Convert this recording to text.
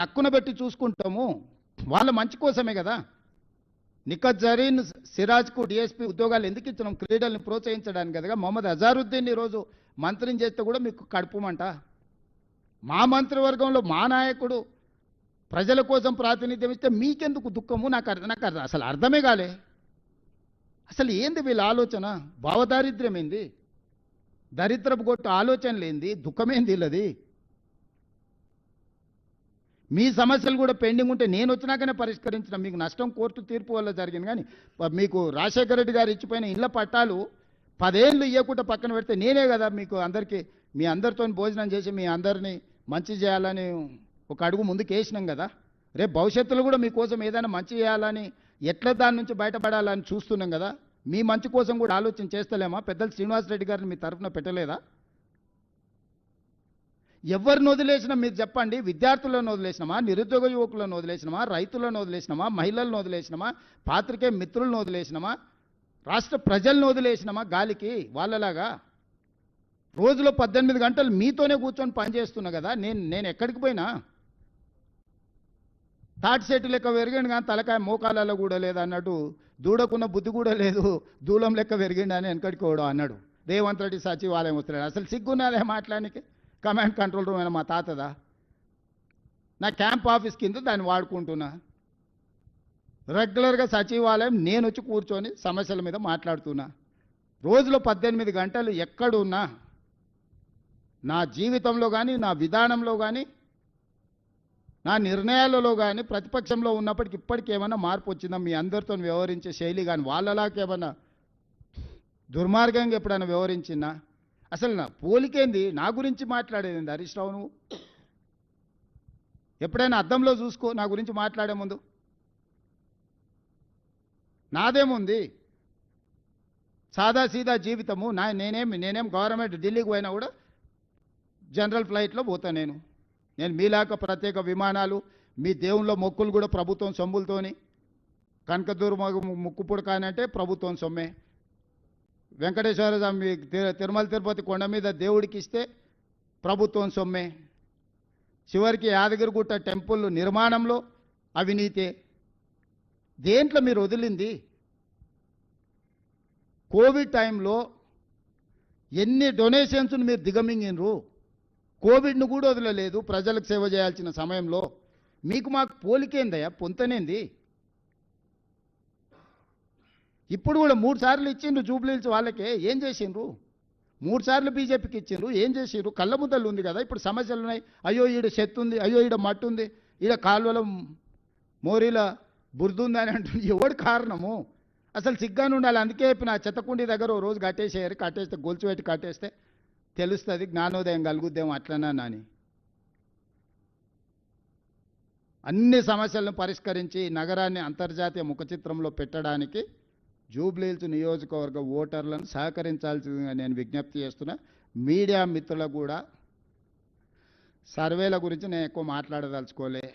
హక్కున పెట్టి చూసుకుంటాము, వాళ్ళ మంచి కోసమే కదా. నిఖత్ జరీన్ సిరాజ్కు డిఎస్పీ ఉద్యోగాలు ఎందుకు ఇచ్చినాం? క్రీడల్ని ప్రోత్సహించడానికి కదా. మొహమ్మద్ అజారుద్దీన్ ఈరోజు మంత్రిని చేస్తే కూడా మీకు కడుపుమంట. మా మంత్రివర్గంలో మా నాయకుడు ప్రజల కోసం ప్రాతినిధ్యం ఇస్తే మీకెందుకు దుఃఖము? నాకు అసలు అర్థమే కాలే. అసలు ఏంది వీళ్ళ ఆలోచన? భావదారిద్ర్యం ఏంది? దరిద్రపు కొట్టు ఆలోచనలు ఏంది? దుఃఖమేంది వీళ్ళది? మీ సమస్యలు కూడా పెండింగ్ ఉంటే నేను వచ్చినాకనే పరిష్కరించిన. మీకు నష్టం కోర్టు తీర్పు వల్ల జరిగింది. కానీ మీకు రాజశేఖర రెడ్డి గారు ఇచ్చిపోయిన ఇళ్ల పట్టాలు 10 ఏళ్ళు ఇవ్వకుండా పక్కన పెడితే నేనే కదా మీకు అందరికీ మీ అందరితో భోజనం చేసి మీ అందరినీ మంచి చేయాలని ఒక అడుగు ముందుకు వేసినాం కదా. రేపు భవిష్యత్తులో కూడా మీకోసం ఏదైనా మంచి చేయాలని, ఎట్లా దాని నుంచి బయటపడాలని చూస్తున్నాం కదా. మీ మంచి కోసం కూడా ఆలోచన చేస్తలేమా? పెద్దలు శ్రీనివాసరెడ్డి గారిని మీ తరఫున పెట్టలేదా? ఎవరిని వదిలేసినా మీరు చెప్పండి. విద్యార్థులను వదిలేసినామా? నిరుద్యోగ యువకులను వదిలేసినామా? రైతులను వదిలేసినామా? మహిళలను వదిలేసినామా? పాత్రికేయ మిత్రులను వదిలేసినామా? రాష్ట్ర ప్రజలను వదిలేసినామా గాలికి? వాళ్ళలాగా రోజులో 18 గంటలు మీతోనే కూర్చొని పనిచేస్తున్నా కదా. నేను ఎక్కడికి పోయినా తాటి చెట్టు లెక్క పెరిగిండు కానీ తలకాయ మోకాలలో కూడా లేదు అన్నట్టు, దూడకున్న బుద్ధి కూడా లేదు, దూలం లెక్క పెరిగిండు అని వెనకడికోవడం అన్నాడు. రేవంత్ రెడ్డి సచివాలయం వస్తున్నాడు. అసలు సిగ్గున్నదే మాట్లాడానికి? కమాండ్ కంట్రోల్ రూమ్ అయినా మా తాతదా? నా క్యాంప్ ఆఫీస్ కింద దాన్ని వాడుకుంటున్నా. రెగ్యులర్గా సచివాలయం నేను వచ్చి కూర్చొని సమస్యల మీద మాట్లాడుతున్నా. రోజులో 18 గంటలు ఎక్కడున్నా నా జీవితంలో కానీ, నా విధానంలో కానీ, నా నిర్ణయాలలో కానీ ప్రతిపక్షంలో ఉన్నప్పటికి ఇప్పటికి ఏమైనా మార్పు వచ్చిందా? మీ అందరితో వ్యవహరించే శైలి కానీ వాళ్ళలాకేమన్నా దుర్మార్గంగా ఎప్పుడైనా వ్యవహరించిందా? అసలు నా పోలికేంది? నా గురించి మాట్లాడేది హరీష్ రావు? నువ్వు ఎప్పుడైనా అద్దంలో చూసుకో నా గురించి మాట్లాడే ముందు. నాదేముంది? సాదా సీదా జీవితము. నేనేం గవర్నమెంట్ ఢిల్లీకి పోయినా కూడా జనరల్ ఫ్లైట్లో పోతా. నేను మీలాక ప్రత్యేక విమానాలు, మీ దేవుళ్ళ మొక్కులు కూడా ప్రభుత్వం సొమ్ములతోని. కనకదుర్గ ముక్కు పుడకానంటే ప్రభుత్వం సొమ్మే. వెంకటేశ్వర స్వామి తిరుమల తిరుపతి కొండ మీద దేవుడికి ఇస్తే ప్రభుత్వం సొమ్మే. చివరికి యాదగిరిగుట్ట టెంపుల్ నిర్మాణంలో అవినీతే. దేంట్లో మీరు వదిలింది? కోవిడ్ టైంలో ఎన్ని డొనేషన్స్ను మీరు దిగమింగినరు? కోవిడ్ను కూడా వదలలేదు ప్రజలకు సేవ చేయాల్సిన సమయంలో. మీకు మాకు పోలికేందయ్యా? పొంతనేంది? ఇప్పుడు కూడా 3 సార్లు ఇచ్చిండ్రు జూబ్లీహిల్స్ వాళ్ళకే. ఏం చేసిండ్రు? 3 సార్లు బీజేపీకి ఇచ్చిండ్రు. ఏం చేసిండ్రు? కళ్ళ ముద్దలు ఉంది కదా. ఇప్పుడు సమస్యలు ఉన్నాయి. అయ్యో ఈడ చెత్త ఉంది, అయ్యో ఈడ మట్టి ఉంది, ఈడ కాలువల మోరీల బురద ఉంది అని అంటుంది. ఎవడు కారణము? అసలు సిగ్గాను ఉండాలి. అందుకే నా చెత్తకుండి దగ్గర ఓ రోజు కట్టేసేయారు. కట్టేస్తే గొలుసు పెట్టి కట్టేస్తే తెలుస్తుంది, జ్ఞానోదయం కలుగుద్దేమో అట్లనా అని. అన్ని సమస్యలను పరిష్కరించి నగరాన్ని అంతర్జాతీయ ముఖచిత్రంలో పెట్టడానికి జూబ్లీహిల్స్ నియోజకవర్గ ఓటర్లను సహకరించాల్సిందిగా నేను విజ్ఞప్తి చేస్తున్నా. మీడియా మిత్రులకు కూడా సర్వేల గురించి నేను ఎక్కువ మాట్లాడదలుచుకోలే.